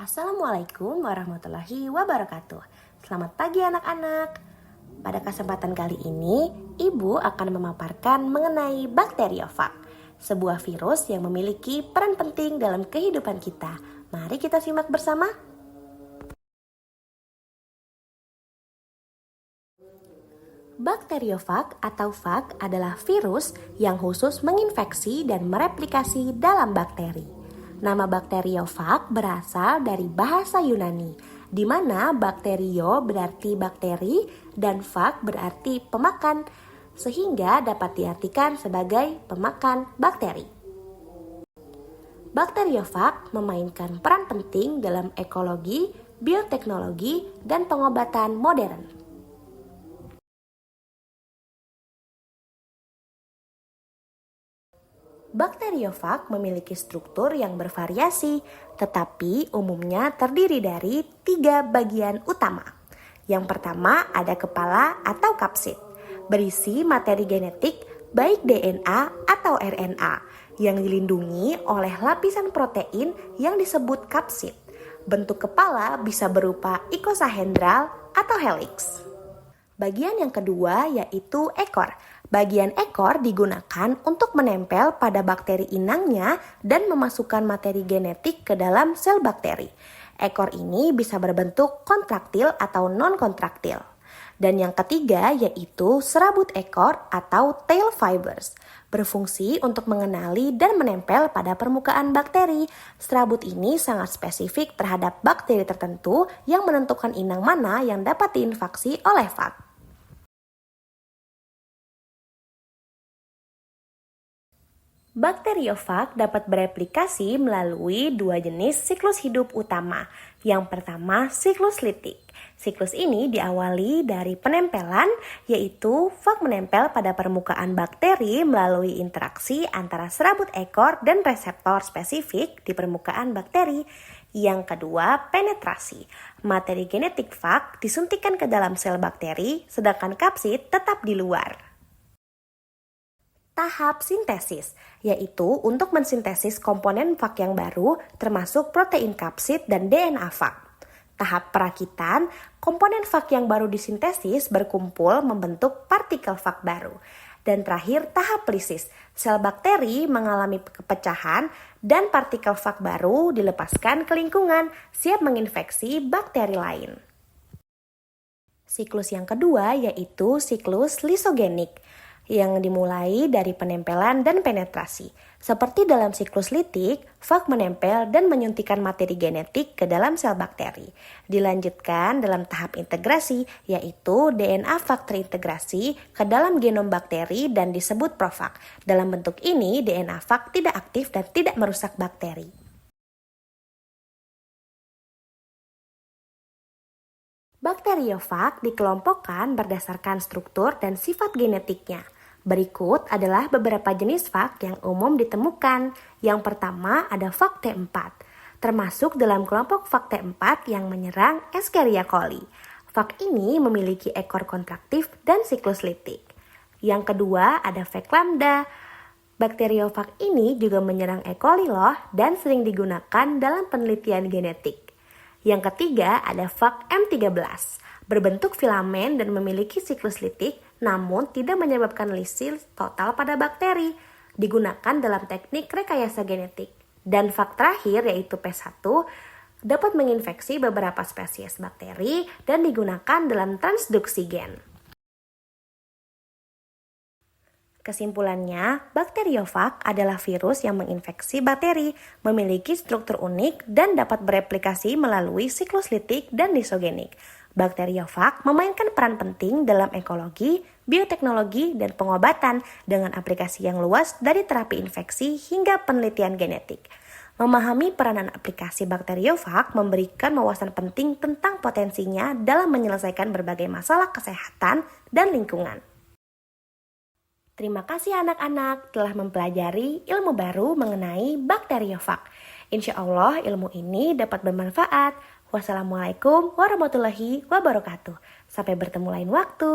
Assalamualaikum warahmatullahi wabarakatuh. Selamat pagi anak-anak. Pada kesempatan kali ini, Ibu akan memaparkan mengenai bakteriofag, sebuah virus yang memiliki peran penting dalam kehidupan kita. Mari kita simak bersama. Bakteriofag atau fag adalah virus yang khusus menginfeksi dan mereplikasi dalam bakteri. Nama bakteriofag berasal dari bahasa Yunani, di mana bakterio berarti bakteri dan fag berarti pemakan, sehingga dapat diartikan sebagai pemakan bakteri. Bakteriofag memainkan peran penting dalam ekologi, bioteknologi, dan pengobatan modern. Bakteriofag memiliki struktur yang bervariasi, tetapi umumnya terdiri dari 3 bagian utama. Yang pertama ada kepala atau kapsid, berisi materi genetik baik DNA atau RNA yang dilindungi oleh lapisan protein yang disebut kapsid. Bentuk kepala bisa berupa ikosahendral atau helix. Bagian yang kedua yaitu ekor. Bagian ekor digunakan untuk menempel pada bakteri inangnya dan memasukkan materi genetik ke dalam sel bakteri. Ekor ini bisa berbentuk kontraktil atau non-kontraktil. Dan yang ketiga yaitu serabut ekor atau tail fibers. Berfungsi untuk mengenali dan menempel pada permukaan bakteri. Serabut ini sangat spesifik terhadap bakteri tertentu yang menentukan inang mana yang dapat diinfeksi oleh fag. Bakteriofag dapat bereplikasi melalui 2 jenis siklus hidup utama. Yang pertama, siklus litik. Siklus ini diawali dari penempelan, yaitu fag menempel pada permukaan bakteri melalui interaksi antara serabut ekor dan reseptor spesifik di permukaan bakteri. Yang kedua, penetrasi. Materi genetik fag disuntikkan ke dalam sel bakteri, sedangkan kapsid tetap di luar. Tahap sintesis, yaitu untuk mensintesis komponen fag yang baru termasuk protein kapsid dan DNA fag. Tahap perakitan, komponen fag yang baru disintesis berkumpul membentuk partikel fag baru. Dan terakhir tahap lisis, sel bakteri mengalami kepecahan dan partikel fag baru dilepaskan ke lingkungan, siap menginfeksi bakteri lain. Siklus yang kedua yaitu siklus lisogenik, yang dimulai dari penempelan dan penetrasi. Seperti dalam siklus litik, fag menempel dan menyuntikkan materi genetik ke dalam sel bakteri. Dilanjutkan dalam tahap integrasi, yaitu DNA fag terintegrasi ke dalam genom bakteri dan disebut profag. Dalam bentuk ini, DNA fag tidak aktif dan tidak merusak bakteri. Bakteriofag dikelompokkan berdasarkan struktur dan sifat genetiknya. Berikut adalah beberapa jenis fag yang umum ditemukan. Yang pertama ada fag T4, termasuk dalam kelompok fag T4 yang menyerang Escherichia coli. Fag ini memiliki ekor kontraktif dan siklus litik. Yang kedua ada fag lambda. Bakteriofag ini juga menyerang E. coli loh dan sering digunakan dalam penelitian genetik. Yang ketiga ada fag M13, berbentuk filamen dan memiliki siklus litik namun tidak menyebabkan lisis total pada bakteri, digunakan dalam teknik rekayasa genetik. Dan fag terakhir yaitu P1 dapat menginfeksi beberapa spesies bakteri dan digunakan dalam transduksi gen. Kesimpulannya, bakteriofag adalah virus yang menginfeksi bakteri, memiliki struktur unik dan dapat bereplikasi melalui siklus litik dan lisogenik. Bakteriofag memainkan peran penting dalam ekologi, bioteknologi, dan pengobatan dengan aplikasi yang luas dari terapi infeksi hingga penelitian genetik. Memahami peranan aplikasi bakteriofag memberikan wawasan penting tentang potensinya dalam menyelesaikan berbagai masalah kesehatan dan lingkungan. Terima kasih anak-anak telah mempelajari ilmu baru mengenai bakteriofag. Insya Allah ilmu ini dapat bermanfaat. Wassalamualaikum warahmatullahi wabarakatuh. Sampai bertemu lain waktu.